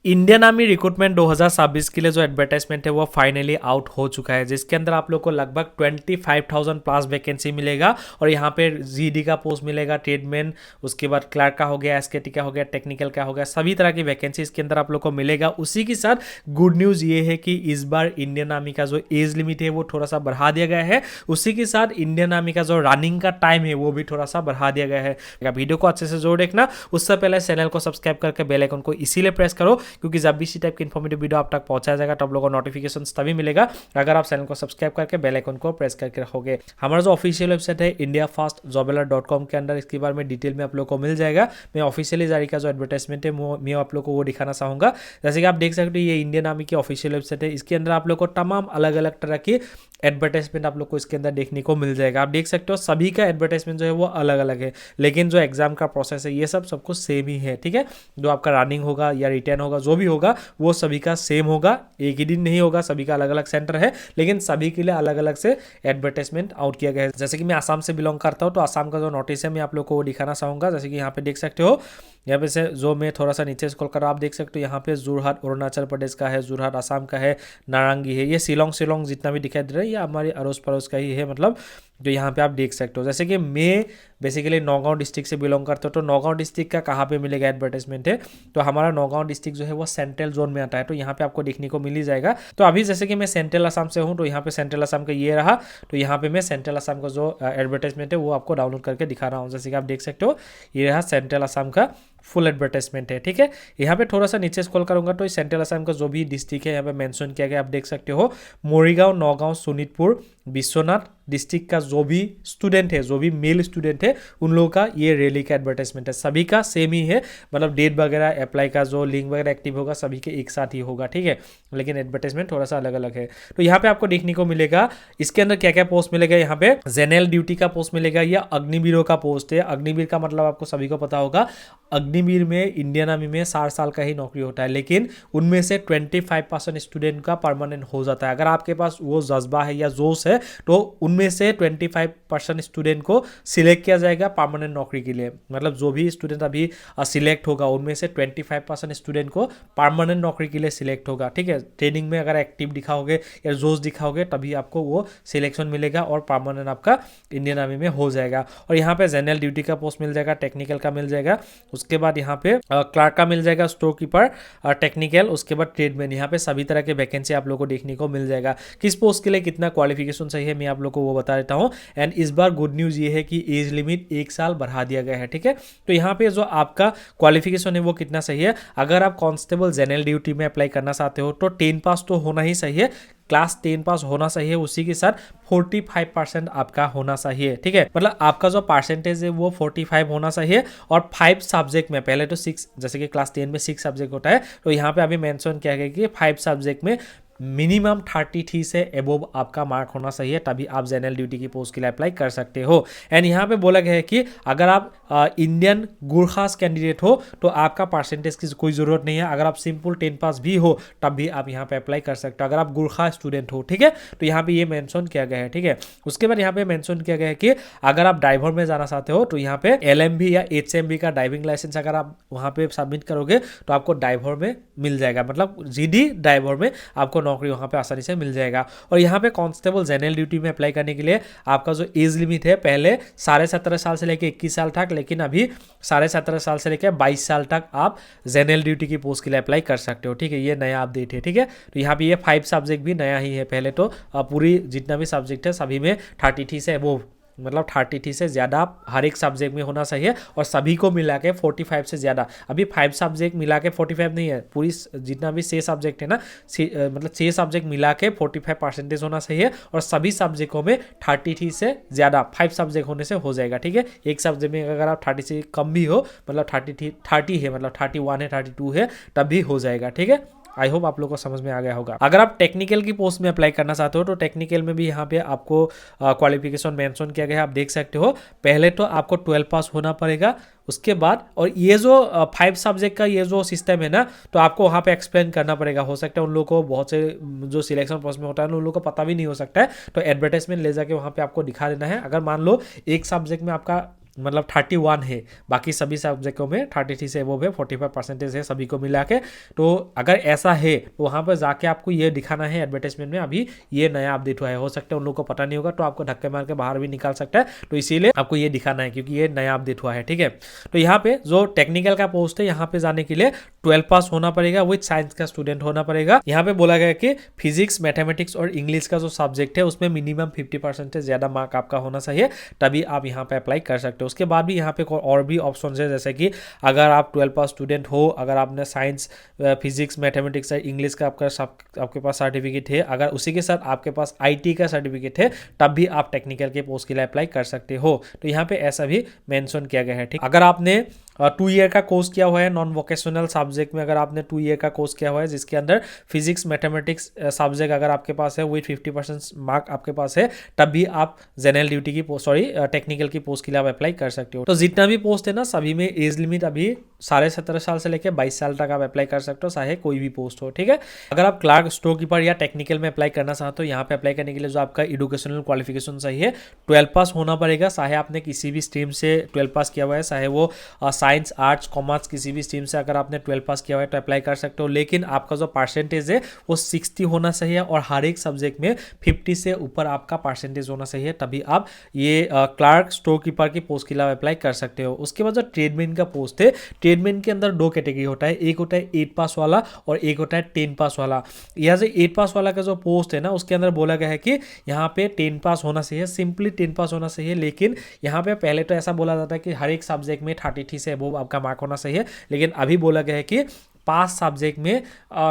Indian army recruitment 2026 के लिए जो एडवर्टाइजमेंट है वो फाइनली आउट हो चुका है, जिसके अंदर आप लोग को लगभग 25,000 प्लस वैकेंसी मिलेगा। और यहाँ पे जीडी का पोस्ट मिलेगा, ट्रेडमैन, उसके बाद क्लर्क का हो गया, एसकेटी का हो गया, टेक्निकल का हो गया, सभी तरह की वैकेंसी इसके अंदर आप लोग को मिलेगा। उसी के साथ गुड न्यूज़ ये है कि इस बार इंडियन आर्मी का जो एज लिमिट है वो थोड़ा सा बढ़ा दिया गया है। उसी के साथ इंडियन आर्मी का जो रनिंग का टाइम है वो भी थोड़ा सा बढ़ा दिया गया है। वीडियो को अच्छे से जोर देखना, उससे पहले चैनल को सब्सक्राइब करके बेल आइकन को इसीलिए प्रेस करो क्योंकि जब भी इसी टाइप की इन्फॉर्मेटिव वीडियो आप तक पहुंचाया जाएगा तब लोगों को नोटिफिकेशन तभी मिलेगा अगर आप चैनल को सब्सक्राइब करके बेल आइकन को प्रेस करके रखोगे। हमारा जो ऑफिशियल वेबसाइट है indiafastjobalert.com के अंदर इसके बारे में डिटेल में आप लोग को मिल जाएगा। मैं ऑफिशियली जारी का जो एडवर्टाइजमेंट है मैं आप लोग को वो दिखाना चाहूंगा। जैसे कि आप देख सकते हो ये इंडियन आर्मी की ऑफिशियल वेबसाइट है, इसके अंदर आप लोग को तमाम अलग अलग तरह की एडवर्टाइजमेंट आप लोग को इसके अंदर देखने को मिल जाएगा। आप देख सकते हो सभी का एडवर्टाइजमेंट जो है वो अलग अलग है, लेकिन जो एग्जाम का प्रोसेस है ये सब कुछ सेम ही है। ठीक है, जो आपका रनिंग होगा या रिटर्न होगा जो भी होगा वो सभी का सेम होगा, एक ही दिन नहीं होगा, सभी का अलग अलग सेंटर है, लेकिन सभी के लिए अलग अलग से एडवर्टाइजमेंट आउट किया गया है। जैसे कि मैं आसाम से बिलोंग करता हूँ तो आसाम का जो नोटिस है मैं आप लोग को वो दिखाना चाहूंगा। जैसे कि यहाँ पे देख सकते हो, यहाँ पे से जो मैं थोड़ा सा नीचे स्क्रॉल कर रहा हूँ आप देख सकते हो यहाँ पे जोरहाट अरुणाचल प्रदेश का है, जोरहाट आसाम का है, नारंगी है, ये शिलोंग जितना भी दिखाई दे रहा है ये हमारे अड़ोस पड़ोस का ही है, मतलब जो यहाँ पे आप देख सकते हो। जैसे कि मैं बेसिकली नौगांव डिस्ट्रिक्ट से बिलोंग करता हूँ तो नौगांव डिस्ट्रिक्ट का कहाँ पे मिलेगा एडवर्टाइजमेंट है, तो हमारा नौगांव डिस्ट्रिक्ट जो है वो सेंट्रल जोन में आता है, तो यहाँ पे आपको देखने को मिल ही जाएगा। तो अभी जैसे कि मैं सेंट्रल असम से हूँ तो यहाँ पे सेंट्रल असम का ये रहा, तो यहाँ पे मैं सेंट्रल असम का जो एडवर्टाइजमेंट है वो आपको डाउनलोड करके दिखा रहा हूँ। जैसे कि आप देख सकते हो ये रहा सेंट्रल असम का फुल एडवर्टाइजमेंट है। ठीक है, यहाँ पे थोड़ा सा नीचे स्क्रॉल करूंगा तो सेंट्रल असम का जो भी डिस्ट्रिक्ट है यहाँ पे मेंशन किया गया, आप देख सकते हो मोरीगांव, नौगांव, शोणितपुर, विश्वनाथ डिस्ट्रिक्ट का जो भी स्टूडेंट है, जो भी मेल स्टूडेंट है उन लोगों का ये रैली का एडवर्टाइजमेंट है, सभी का सेम ही है, मतलब डेट वगैरह अप्लाई का जो लिंक वगैरह एक्टिव होगा सभी के एक साथ ही होगा। ठीक है, लेकिन एडवर्टाइजमेंट थोड़ा सा अलग अलग है। तो यहाँ पे आपको देखने को मिलेगा इसके अंदर क्या क्या पोस्ट मिलेगा। यहाँ पे जनरल ड्यूटी का पोस्ट मिलेगा या अग्निवीरों का पोस्ट है। अग्निवीर का मतलब आपको सभी को पता होगा, अग्निवीर में इंडियन आर्मी में 60 साल का ही नौकरी होता है, लेकिन उनमें से 25% स्टूडेंट का परमानेंट हो जाता है। अगर आपके पास वो जज्बा है या जोश है तो उनमें से 25% स्टूडेंट को सिलेक्ट किया जाएगा परमानेंट नौकरी के लिए, मतलब जो भी स्टूडेंट अभी सिलेक्ट होगा उनमें से 25% स्टूडेंट को परमानेंट नौकरी के लिए सिलेक्ट होगा। ठीक है, ट्रेनिंग में अगर एक्टिव दिखाओगे या जोश दिखाओगे तभी आपको वो सिलेक्शन मिलेगा और परमानेंट आपका इंडियन आर्मी में हो जाएगा। और यहाँ पे जनरल ड्यूटी का पोस्ट मिल जाएगा, टेक्निकल का मिल जाएगा, उसके बाद यहाँ पे क्लर्क का मिल जाएगा, स्टोर कीपर, टेक्निकल, उसके बाद ट्रेडमैन, यहाँ पे सभी तरह के वैकेंसी आप लोगों को देखने को मिल जाएगा। किस पोस्ट के लिए कितना क्वालिफिकेशन चाहिए मैं आप लोग को वो बता देता हूँ। एंड इस बार गुड न्यूज़ ये है कि एज लिमिट 1 साल बढ़ा दिया गया है। ठीक है, तो यहाँ पे जो आपका क्वालिफिकेशन है वो कितना सही है, अगर आप कांस्टेबल जनरल ड्यूटी में अप्लाई करना चाहते हो तो 10 पास तो होना ही सही है, क्लास 10 पास होना चाहिए, उसी के साथ 45% आपका होना चाहिए। ठीक है, मतलब आपका जो परसेंटेज है वो 45 होना चाहिए और 5 सब्जेक्ट में, पहले तो 6 जैसे कि क्लास 10 में 6 सब्जेक्ट होता है, तो यहाँ पे अभी मेंशन किया गया कि 5 सब्जेक्ट में मिनिमम 33 से एबोव आपका मार्क होना चाहिए, तभी आप जनरल ड्यूटी की पोस्ट के लिए अप्लाई कर सकते हो। एंड यहाँ पे बोला गया है कि अगर आप इंडियन गुरखास कैंडिडेट हो तो आपका परसेंटेज की कोई ज़रूरत नहीं है, अगर आप सिंपल 10 पास भी हो तब भी आप यहाँ पे अप्लाई कर सकते हो अगर आप गुरखा स्टूडेंट हो। ठीक है, तो यहाँ पे ये मेंशन किया गया है। ठीक है, उसके बाद यहाँ पे मेंशन किया गया है कि अगर आप ड्राइवर में जाना चाहते हो तो यहाँ पे LMB या HMB का ड्राइविंग लाइसेंस अगर आप वहाँ पे सबमिट करोगे तो आपको ड्राइवर में मिल जाएगा, मतलब GD ड्राइवर में आपको नौकरी वहाँ पे आसानी से मिल जाएगा। और यहाँ पे कांस्टेबल जनरल ड्यूटी में अप्लाई करने के लिए आपका जो एज लिमिट है पहले 17.5 साल से लेकर 21 साल तक, लेकिन अभी 17.5 साल से लेकर 22 साल तक आप जनरल ड्यूटी की पोस्ट के लिए अप्लाई कर सकते हो। ठीक है, ये नया अपडेट है। ठीक है, तो यहाँ पे ये 5 सब्जेक्ट भी नया ही है, पहले तो पूरी जितना भी सब्जेक्ट है सभी में 33 से अबोव, मतलब 33 से ज़्यादा हर एक सब्जेक्ट में होना चाहिए और सभी को मिला के 45 से ज़्यादा। अभी 5 सब्जेक्ट मिला के 45 नहीं है, पूरी जितना भी 6 सब्जेक्ट है ना, मतलब 6 सब्जेक्ट मिला के 45% होना चाहिए और सभी सब्जेक्टों में 33 से ज़्यादा 5 सब्जेक्ट होने से हो जाएगा। ठीक है, एक सब्जेक्ट में अगर आप 30 से कम भी हो, मतलब 30 है, मतलब 31 है, 32 है, तब भी हो जाएगा। ठीक है, आई होप आप लोग को समझ में आ गया होगा। अगर आप टेक्निकल की पोस्ट में अप्लाई करना चाहते हो तो टेक्निकल में भी यहाँ पे आपको क्वालिफिकेशन मेंशन किया गया है, आप देख सकते हो। पहले तो आपको 12 पास होना पड़ेगा, उसके बाद और ये जो 5 सब्जेक्ट का ये जो सिस्टम है ना, तो आपको वहाँ पे एक्सप्लेन करना पड़ेगा। हो सकता है उन लोगों को बहुत से जो सिलेक्शन प्रोसेस में होता है उन लोगों को पता भी नहीं हो सकता है, तो एडवर्टाइजमेंट ले जाके वहाँ पे आपको दिखा देना है। अगर मान लो एक सब्जेक्ट में आपका मतलब 31 है, बाकी सभी सब्जेक्टों में 33 से एबोव है, 45% है सभी को मिला के। तो अगर ऐसा है तो वहाँ पर जाके आपको ये दिखाना है एडवर्टाइजमेंट में अभी ये नया अपडेट हुआ है। हो सकता है उन लोगों को पता नहीं होगा तो आपको धक्के मार के बाहर भी निकाल सकता है, तो इसीलिए आपको ये दिखाना है क्योंकि ये नया अपडेट हुआ है, ठीक है। तो यहाँ पे जो टेक्निकल का पोस्ट है यहाँ पे जाने के लिए 12 पास होना पड़ेगा, विद साइंस का स्टूडेंट होना पड़ेगा। यहाँ पे बोला गया कि फिजिक्स, मैथमेटिक्स और इंग्लिश का जो सब्जेक्ट है उसमें मिनिमम 50% से ज्यादा मार्क आपका होना चाहिए, तभी आप यहाँ पे अप्लाई कर सकते हो। उसके बाद भी यहाँ पे और भी ऑप्शन है, जैसे कि अगर आप 12 पास स्टूडेंट हो, अगर आपने साइंस, फिजिक्स, मैथमेटिक्स और इंग्लिश का आपके पास सर्टिफिकेट है, अगर उसी के साथ आपके पास IT का सर्टिफिकेट है, तब भी आप टेक्निकल के पोस्ट के लिए अप्लाई कर सकते हो। तो यहाँ पे ऐसा भी मेंशन किया गया है, ठीक। अगर आपने 2 ईयर का कोर्स किया हुआ है नॉन वोकेशनल सब्जेक्ट में, अगर आपने 2 ईयर का कोर्स किया हुआ है जिसके अंदर फिजिक्स, मैथमेटिक्स सब्जेक्ट अगर आपके पास है विद 50% मार्क आपके पास है, तब भी आप जनरल ड्यूटी की पोस्ट, टेक्निकल की पोस्ट के लिए आप अप्लाई कर सकते हो। तो जितना भी पोस्ट है ना सभी में एज लिमिट अभी 17.5 साल से लेकर 22 साल तक आप अप्लाई कर सकते हो, चाहे कोई भी पोस्ट हो, ठीक है। अगर आप क्लार्क, स्टोर कीपर या टेक्निकल में अप्लाई करना चाहते हो, यहाँ पे अप्लाई करने के लिए जो आपका एजुकेशनल क्वालिफिकेशन चाहिए 12 पास होना पड़ेगा, चाहे आपने किसी भी स्ट्रीम से 12 पास किया हुआ है, चाहे वो साइंस, आर्ट्स, कॉमर्स किसी भी स्ट्रीम से अगर आपने 12 पास किया हुआ है तो अप्लाई कर सकते हो। लेकिन आपका जो परसेंटेज है वो 60 होना चाहिए और हर एक सब्जेक्ट में 50 से ऊपर आपका परसेंटेज होना चाहिए, तभी आप ये क्लार्क, स्टोर कीपर की पोस्ट के लिए अप्लाई कर सकते हो। उसके बाद जो ट्रेडमैन का पोस्ट है, ट्रेडमैन के अंदर 2 कैटेगरी होता है, एक होता है 8 पास वाला और एक होता है 10 पास वाला। यहाँ से 8 पास वाला का जो पोस्ट है ना उसके अंदर बोला गया है कि यहाँ पे 10 पास होना चाहिए, सिंपली 10 पास होना चाहिए। लेकिन यहाँ पे पहले तो ऐसा बोला जाता है कि हर एक सब्जेक्ट में 33 से अबोव आपका मार्क होना चाहिए, लेकिन अभी बोला गया है कि 5 सब्जेक्ट में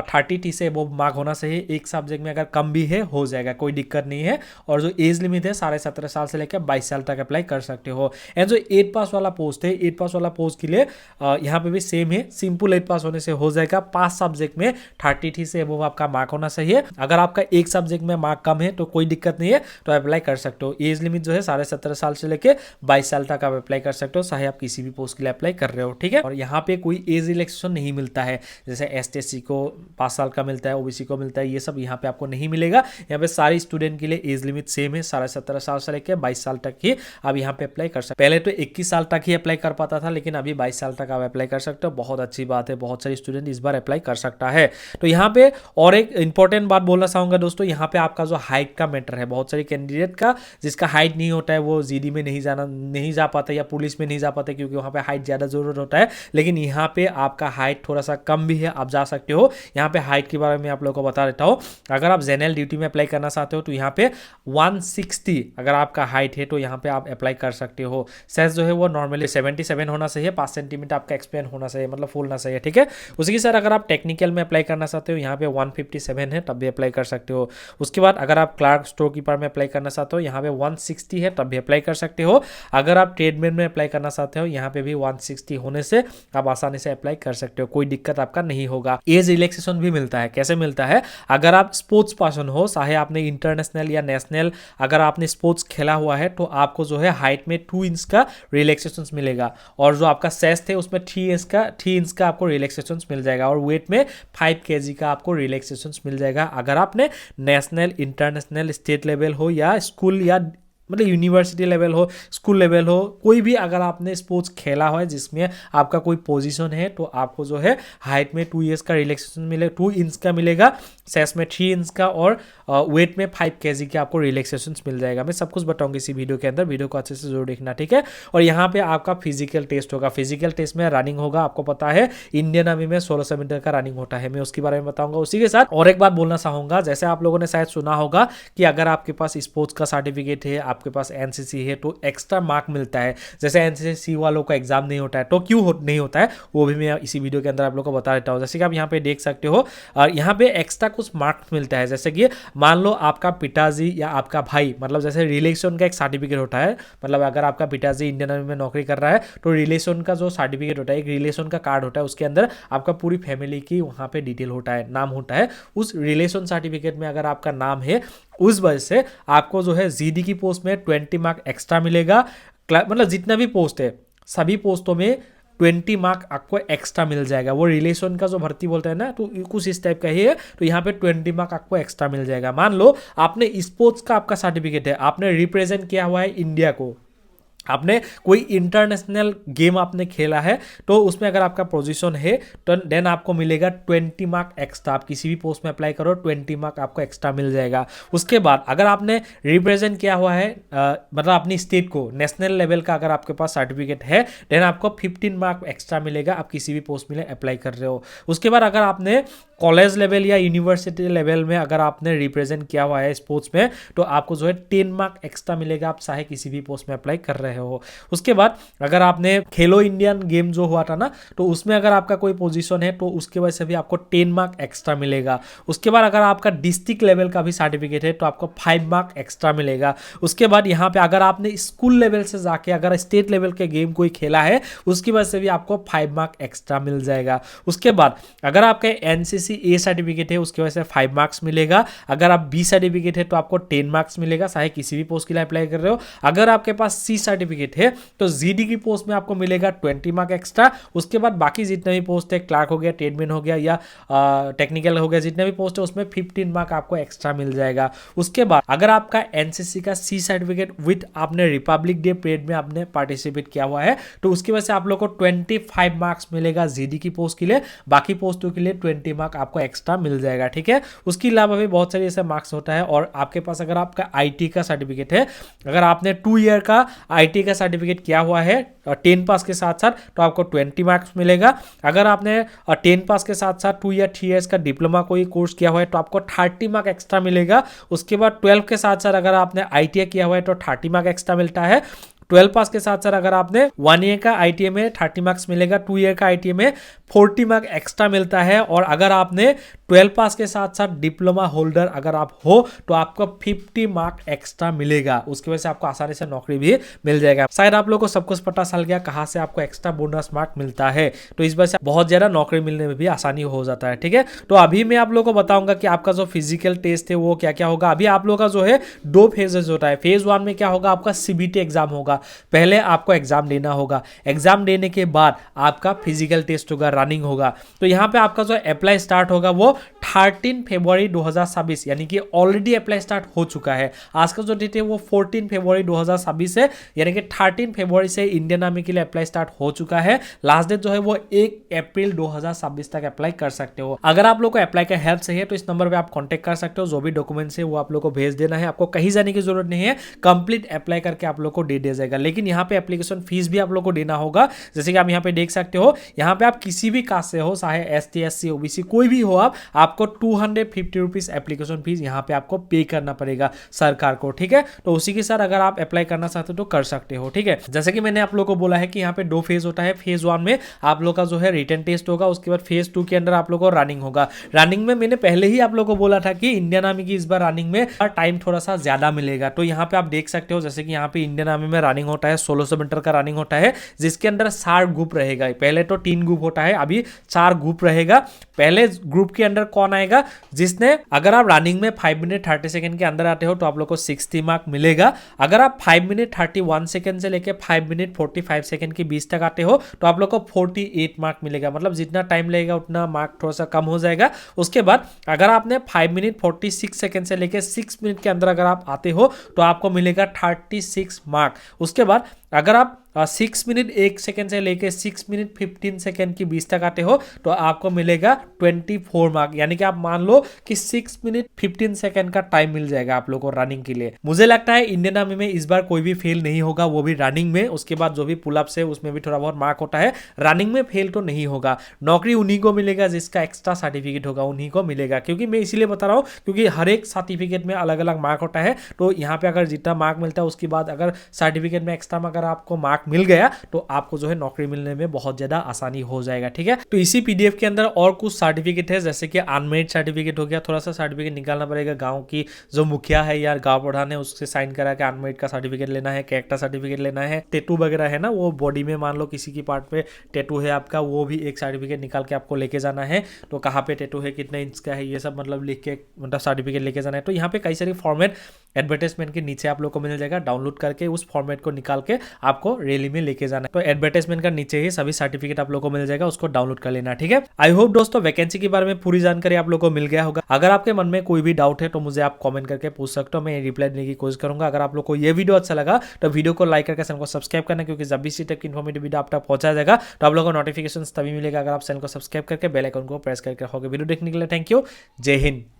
30 से अबोव मार्क होना चाहिए, एक सब्जेक्ट में अगर कम भी है हो जाएगा, कोई दिक्कत नहीं है। और जो एज लिमिट है 17.5 साल से लेकर 22 साल तक अप्लाई कर सकते हो। एंड जो 8 पास वाला पोस्ट है, 8 पास वाला पोस्ट के लिए यहाँ पे भी सेम है, सिंपल 8 पास होने से हो जाएगा। 5 सब्जेक्ट में 33 से अबोव आपका मार्क होना चाहिए। अगर आपका एक सब्जेक्ट में मार्क कम है तो कोई दिक्कत नहीं है, तो अप्लाई कर सकते हो। एज लिमिट जो है 17.5 साल से लेकर 22 साल तक आप अप्लाई कर सकते हो, चाहे आप किसी भी पोस्ट के लिए अप्लाई कर रहे हो, ठीक है। और यहाँ पे कोई एज रिलैक्सेशन नहीं मिलता है, जैसे ST/SC को 5 साल का मिलता है, OBC को मिलता है, ये सब यहाँ पे आपको नहीं मिलेगा। यहाँ पे सारे स्टूडेंट के लिए एज लिमिट सेम है, 17.5 साल से लेकर 22 साल तक ही आप यहाँ पे अप्लाई कर सकते हो। पहले तो 21 साल तक ही अप्लाई कर पाता था, लेकिन अभी 22 साल तक आप अप्लाई कर सकते हो। बहुत अच्छी बात है, बहुत सारे स्टूडेंट इस बार अप्लाई कर सकता है। तो यहाँ पे और एक इंपॉर्टेंट बात बोलना चाहूंगा दोस्तों, यहाँ पे आपका जो हाइट का मैटर है, बहुत सारे कैंडिडेट का जिसका हाइट नहीं होता है वो GD में नहीं जा पाता या पुलिस में नहीं जा पाता, क्योंकि वहाँ पे हाइट ज़्यादा जरूरत होता है। लेकिन यहाँ पे आपका हाइट थोड़ा सा कम भी है, आप जा सकते हो। यहाँ पे हाइट के बारे में आप लोगों को बता देता हूँ। अगर आप जनरल ड्यूटी में अप्लाई करना चाहते हो तो यहाँ पे 160 अगर आपका हाइट है तो यहाँ पे आप अप्लाई कर सकते हो। साइज जो है वो नॉर्मली 77 होना चाहिए, 5 सेंटीमीटर आपका एक्सपेंड होना चाहिए, मतलब फूलना चाहिए, ठीक है। उसी के साथ अगर आप टेक्निकल में अप्लाई करना चाहते हो यहाँ पे 157 है, तब भी अप्लाई कर सकते हो। उसके बाद अगर आप क्लार्क, स्टोर कीपर में अप्लाई करना चाहते हो यहाँ पे 160 है, तब भी अप्लाई कर सकते हो। अगर आप ट्रेडमैन में अप्लाई करना चाहते हो यहाँ पे भी 160 होने से आप आसानी से अप्लाई कर सकते हो, कोई दिक्कत आपका नहीं होगा। एज रिलैक्सेशन भी मिलता है, कैसे मिलता है? अगर आप स्पोर्ट्स पर्सन हो, चाहे आपने इंटरनेशनल या नेशनल अगर आपने स्पोर्ट्स खेला हुआ है, तो आपको जो है हाइट में 2 इंच का रिलैक्सेशन मिलेगा, और जो आपका चेस्ट है उसमें 3 इंच का आपको रिलैक्सेशन मिल जाएगा, और वेट में 5 kg का आपको रिलैक्सेशन मिल जाएगा। अगर आपने नेशनल, इंटरनेशनल, स्टेट लेवल हो या स्कूल या मतलब यूनिवर्सिटी लेवल हो, स्कूल लेवल हो, कोई भी अगर आपने स्पोर्ट्स खेला हुआ है जिसमें आपका कोई पोजीशन है, तो आपको जो है हाइट में 2 इंच का रिलैक्सेशन मिलेगा, 2 इंच का मिलेगा, सेस में 3 इंच का, और वेट में 5 kg के आपको रिलैक्सेशन मिल जाएगा। मैं सब कुछ बताऊंगा इसी वीडियो के अंदर, वीडियो को अच्छे से जरूर देखना, ठीक है। और यहाँ पे आपका फिजिकल टेस्ट होगा, फिजिकल टेस्ट में रनिंग होगा। आपको पता है इंडियन आर्मी में 1600 मीटर का रनिंग होता है, मैं उसके बारे में बताऊंगा। उसी के साथ और एक बात बोलना चाहूंगा, जैसे आप लोगों ने शायद सुना होगा कि अगर आपके पास स्पोर्ट्स का सर्टिफिकेट है, आपके पास NCC है, तो एक्स्ट्रा मार्क मिलता है। जैसे NCC वालों का एग्जाम नहीं होता है, तो क्यों नहीं होता है वो भी मैं इसी वीडियो के अंदर आप लोगों को बता देता हूँ। जैसे कि आप यहाँ पे देख सकते हो, और यहाँ पे एक्स्ट्रा कुछ मार्क्स मिलता है। जैसे कि मान लो आपका पिताजी या आपका भाई, मतलब जैसे रिलेशन का एक सर्टिफिकेट होता है, मतलब अगर आपका पिताजी इंडियन आर्मी में नौकरी कर रहा है तो रिलेशन का जो सर्टिफिकेट होता है, एक रिलेशन का कार्ड होता है, उसके अंदर आपका पूरी फैमिली की वहाँ पे डिटेल होता है, नाम होता है। उस रिलेशन सर्टिफिकेट में अगर आपका नाम है, उस वजह से आपको जो है GD की पोस्ट में 20 मार्क एक्स्ट्रा मिलेगा। मतलब जितना भी पोस्ट है सभी पोस्टों में 20 मार्क आपको एक्स्ट्रा मिल जाएगा। वो रिलेशन का जो भर्ती बोलते हैं ना, तो कुछ इस टाइप का ही है, तो यहाँ पे 20 मार्क आपको एक्स्ट्रा मिल जाएगा। मान लो आपने स्पोर्ट्स का आपका सर्टिफिकेट है, आपने रिप्रेजेंट किया हुआ है इंडिया को, आपने कोई इंटरनेशनल गेम आपने खेला है तो उसमें अगर आपका पोजीशन है तो देन आपको मिलेगा 20 मार्क एक्स्ट्रा। आप किसी भी पोस्ट में अप्लाई करो 20 मार्क आपको एक्स्ट्रा मिल जाएगा। उसके बाद अगर आपने रिप्रेजेंट किया हुआ है मतलब अपनी स्टेट को नेशनल लेवल का अगर आपके पास सर्टिफिकेट है देन आपको 15 मार्क एक्स्ट्रा मिलेगा। आप किसी भी पोस्ट में अप्लाई कर रहे हो। उसके बाद अगर आपने कॉलेज लेवल या यूनिवर्सिटी लेवल में अगर आपने रिप्रेजेंट किया हुआ है स्पोर्ट्स में तो आपको जो है 10 मार्क एक्स्ट्रा मिलेगा। आप चाहे किसी भी पोस्ट में अप्लाई कर रहे हो। उसके बाद अगर आपने खेलो इंडियन गेम जो हुआ था ना तो उसमें अगर आपका कोई पोजीशन है तो उसके वजह से भी आपको 10 मार्क एक्स्ट्रा मिलेगा। उसके बाद अगर आपका डिस्ट्रिक्ट लेवल का भी सर्टिफिकेट है तो आपको 5 मार्क एक्स्ट्रा मिलेगा। उसके बाद यहाँ पे अगर आपने स्कूल लेवल से जाके अगर स्टेट लेवल के गेम कोई खेला है उसकी वजह से भी आपको 5 मार्क एक्स्ट्रा मिल जाएगा। उसके बाद अगर आपके एनसीसी ए सर्टिफिकेट है उसकी वजह से 5 मार्क्स मिलेगा। अगर आप बी सर्टिफिकेट है तो आपको 10 मार्क्स मिलेगा चाहे किसी भी पोस्ट के लिए अप्लाई कर रहे हो। अगर आपके पास सी सर्टिफिकेट है तो जीडी की पोस्ट में आपको मिलेगा 20 मार्क एक्स्ट्रा। उसके बाद बाकी जितने भी पोस्ट है क्लार्क हो गया ट्रेडमैन हो गया या टेक्निकल हो गया जितने भी पोस्ट है उसमें 15 मार्क आपको एक्स्ट्रा मिल जाएगा। उसके बाद अगर आपका एनसीसी का सी सर्टिफिकेट विथ आपने रिपब्लिक डे परेड में आपने पार्टिसिपेट किया हुआ है तो उसकी वजह से आप लोग को 25 मार्क्स मिलेगा जीडी की पोस्ट के लिए। बाकी पोस्टों के लिए 20 मार्क आपको एक्स्ट्रा मिल जाएगा। ठीक है। उसके अलावा भी बहुत सारे ऐसे मार्क्स होता है। और आपके पास अगर आपका आईटी का सर्टिफिकेट है अगर आपने 2 ईयर का आईटी का सर्टिफिकेट किया हुआ है 10 पास के साथ साथ तो आपको 20 मार्क्स मिलेगा। अगर आपने 10 पास के साथ साथ 2 या 3 ईयर्स का डिप्लोमा कोई कोर्स किया हुआ है तो आपको 30 मार्क एक्स्ट्रा मिलेगा। उसके बाद 12 के साथ साथ अगर आपने आईटीआई किया हुआ है तो 30 मार्क एक्स्ट्रा मिलता है। 12 पास के साथ साथ अगर आपने 1 ईयर का आईटीआई में 30 मार्क्स मिलेगा। 2 ईयर का आईटीआई में 40 मार्क एक्स्ट्रा मिलता है। और अगर आपने 12 पास के साथ साथ डिप्लोमा होल्डर अगर आप हो तो आपको 50 मार्क एक्स्ट्रा मिलेगा। उसकी वजह से आपको आसानी से नौकरी भी मिल जाएगा। शायद आप लोगों को सब कुछ पता चल गया कहां से आपको एक्स्ट्रा बोनस मार्क मिलता है। तो इस वजह से बहुत ज्यादा नौकरी मिलने में भी आसानी हो जाता है। ठीक है। तो अभी मैं आप लोगों को बताऊंगा कि आपका जो फिजिकल टेस्ट है वो क्या क्या होगा। अभी आप लोगों का जो है 2 फेजेस होता है। फेज 1 में क्या होगा आपका सीबीटी एग्जाम होगा। पहले आपको एग्जाम देना होगा। एग्जाम देने के बाद आपका फिजिकल टेस्ट होगा रनिंग होगा। तो यहाँ पे आपका जो अप्लाई स्टार्ट होगा वो 13 फरवरी 2026 यानी कि ऑलरेडी अप्लाई स्टार्ट हो चुका है। आज का जो डेट है वो 14 फरवरी 2026 है यानी कि 13 फरवरी से इंडियन आर्मी के लिए अप्लाई स्टार्ट हो चुका है। लास्ट डेट जो है वो 1 अप्रैल 2026 तक अप्लाई कर सकते हो। अगर आप लोग को अप्लाई का हेल्प चाहिए तो इस नंबर पे आप कांटेक्ट कर सकते हो। जो भी डॉक्यूमेंट्स है वो आप लोग को भेज देना है। आपको कहीं जाने की जरूरत नहीं है। कंप्लीट अप्लाई करके आप लोग को दे दिया जाएगा। लेकिन यहाँ पे एप्लीकेशन फीस भी आप लोग को देना होगा। जैसे कि आप यहाँ पे देख सकते हो यहाँ पे आप किसी भी कास्ट से हो चाहे एसटी एससी ओबीसी कोई भी हो आपको 250 रुपीज एप्लीकेशन फीस यहाँ पे आपको पे करना पड़ेगा सरकार को। ठीक है। तो उसी के साथ अगर आप अप्लाई करना चाहते हो तो कर सकते हो। ठीक है। जैसे कि मैंने आप लोग को बोला है कि यहाँ पे 2 फेज होता है। फेज 1 में आप लोग का जो है रिटन टेस्ट होगा। उसके बाद फेज 2 के अंदर आप लोग को रनिंग होगा। रनिंग में मैंने पहले ही आप लोग को बोला था कि इंडियन आर्मी की इस बार रनिंग में टाइम थोड़ा सा ज्यादा मिलेगा। तो यहाँ पे आप देख सकते हो जैसे कि यहाँ पे इंडियन आर्मी में रनिंग होता है 1600 मीटर का रनिंग होता है जिसके अंदर 4 ग्रुप रहेगा। पहले तो 3 ग्रुप होता है अभी 4 ग्रुप रहेगा। पहले ग्रुप के अंदर कौन आएगा जिसने अगर आप रनिंग में 5 मिनट 30 सेकंड के अंदर आते हो तो आप लोग को 60 मार्क मिलेगा। अगर आप 5 मिनट 31 सेकंड से लेके 5 मिनट 45 सेकंड के बीच तक आते हो तो आप लोग को 48 मार्क मिलेगा। मतलब जितना टाइम लगेगा उतना मार्क थोड़ा सा कम हो जाएगा। उसके बाद अगर आपने 5 मिनट 46 सेकंड से लेके 6 मिनट के अंदर अगर आप आते हो तो आपको मिलेगा 36 मार्क। उसके बाद अगर आप 6 मिनट 1 सेकंड से लेके 6 मिनट 15 सेकंड के बीच तक आते हो तो आपको मिलेगा 24 मार्क। यानी कि आप मान लो कि 6 मिनट 15 सेकंड का टाइम मिल जाएगा आप लोगों को रनिंग के लिए। मुझे लगता है इंडियन आर्मी में इस बार कोई भी फेल नहीं होगा, वो भी रनिंग में। उसके बाद जो भी पुलअप्स है उसमें भी थोड़ा बहुत मार्क होता है। रनिंग में फेल तो नहीं होगा। नौकरी उन्हीं को मिलेगा जिसका एक्स्ट्रा सर्टिफिकेट होगा, उन्हीं को मिलेगा। क्योंकि मैं इसीलिए बता रहा हूँ क्योंकि हर एक सर्टिफिकेट में अलग अलग मार्क होता है। तो यहाँ पे अगर जितना मार्क मिलता है उसके बाद अगर सर्टिफिकेट में एक्स्ट्रा अगर आपको मार्क मिल गया तो आपको जो है नौकरी मिलने में बहुत ज्यादा आसानी हो जाएगा। ठीक है। तो इसी पीडीएफ के अंदर और कुछ सर्टिफिकेट है जैसे कि अनमेरिड सर्टिफिकेट हो गया। थोड़ा सा सर्टिफिकेट निकालना पड़ेगा। गांव की जो मुखिया है या गांव प्रधान है उससे साइन करा के अनमेरिड का सर्टिफिकेट लेना है। कैरेक्टर सर्टिफिकेट लेना है। टेटू वगैरह है ना, वो बॉडी में मान लो किसी की पार्ट पे टेटू है आपका, वो भी एक सर्टिफिकेट निकाल के आपको लेके जाना है। तो कहाँ पे टेटू है, कितने इंच का है, ये सब मतलब लिख के मतलब सर्टिफिकेट लेके जाना है। तो यहाँ पे कई सारी फॉर्मेट एडवर्टाइजमेंट के नीचे आप लोग को मिल जाएगा। डाउनलोड करके उस फॉर्मेट को निकाल के आपको दिल्ली में लेके जाना है। तो एडवर्टाइजमेंट का नीचे ही सभी सर्टिफिकेट आप लोग को मिल जाएगा, उसको डाउनलोड कर लेना, ठीक है। आई होप दोस्तों वैकेंसी के बारे में पूरी जानकारी आप लोग को मिल गया होगा। अगर आपके मन में कोई भी डाउट है तो मुझे आप कमेंट करके पूछ सकते हो, मैं रिप्लाई देने की कोशिश करूंगा। अगर आप लोग को ये वीडियो अच्छा लगा तो वीडियो को लाइक करके चैनल को सब्सक्राइब करना, क्योंकि जब भी इसी टाइप की इन्फॉर्मेटिव वीडियो आप तक पहुंचा जाएगा तो आप लोगों को नोटिफिकेशन तभी मिलेगा अगर आप चैनल को सब्सक्राइब करके बेल आइकन को प्रेस करके रखोगे। वीडियो देखने के लिए थैंक यू। जय हिंद।